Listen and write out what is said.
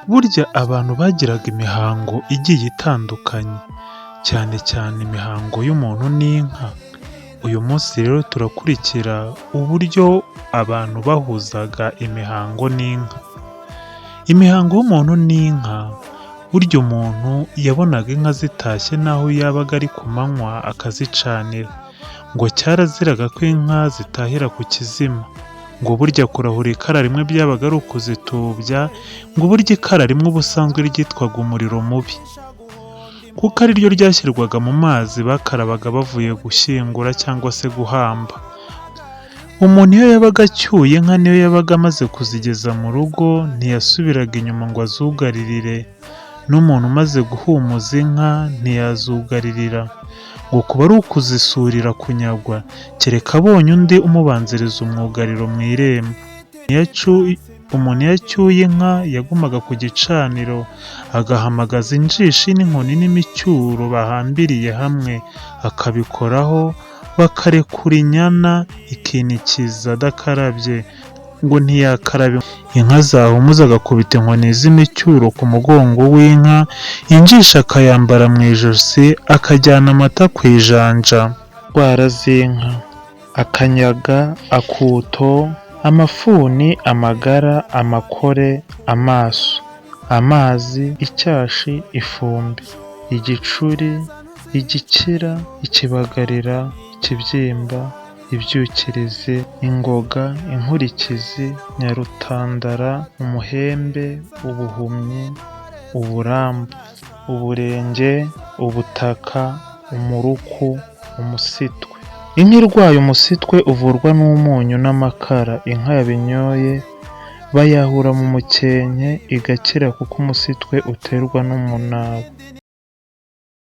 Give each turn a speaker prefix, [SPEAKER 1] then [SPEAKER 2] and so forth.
[SPEAKER 1] Burya abantu bagiraga imihango igiye itandukanye, cyane cyane imihango y'umuntu n'inka. Uyu munsi rero turakurikira uburyo abantu bahuzaga imihango n'inka. Imihango y'umuntu n'inka, burya umuntu yabonaga inka zitashye naho yabaga ari ku manywa akazicanira, ngo cyaraziraga ko inka zitahira ku kizima, ngo burya kurahura ikara rimwe byabaga ari ukuzitubya, ngo burya ikara rimwe ubusanzwe ryitwaga umuriro mubi, kuko ari ryo ryashyirwaga mu mazi bakarabaga bavuye gushyingura cyangwa se guhamba. Umuntu iyo yabaga acyuye inka niyo yabaga amaze kuzigeza mu rugo ntiyasubiraga inyuma ngo azugaririre, n'umuntu umaze guhumuza inka ntiyazugaririra, ngo kuba ari ukuzisurira kunyagwa, kereka abonye undi umubanziriza umwugariro mu irembo. Umuntu iyo acyuye inka yagumaga ku gicaniro agahamagaza injishi n'inkoni n'imicyuro bahambiriye hamwe, akabikoraho bakarekura inyana ikinikiza adakarabye, ngo ntiyakaraba. Inka zahumuza agakubita inkoni z'imicyuro ku mugongo w'inka, injishi akayambara mu ijosi, akajyana amata ku ijanja. Indwara z'inka: akanyaga, akuto, amafuni, amagara, amakore, amaso, amazi, icyashi, ifumbi, igicuri, igikira, ikibagarira, ikibyimba, ibyukirizi, ingoga, inkurikizi, nyarutandara, umuhembe, ubuhumyi, uburambu, uburenge, ubutaka, umuruku, umusitwe. Inka irwaye umusitwe uvurwa n'umunyu n'amakara. Inka yabinyoye bayahura mu mukenke igakira, kuko umusitwe uterwa n'umunabo.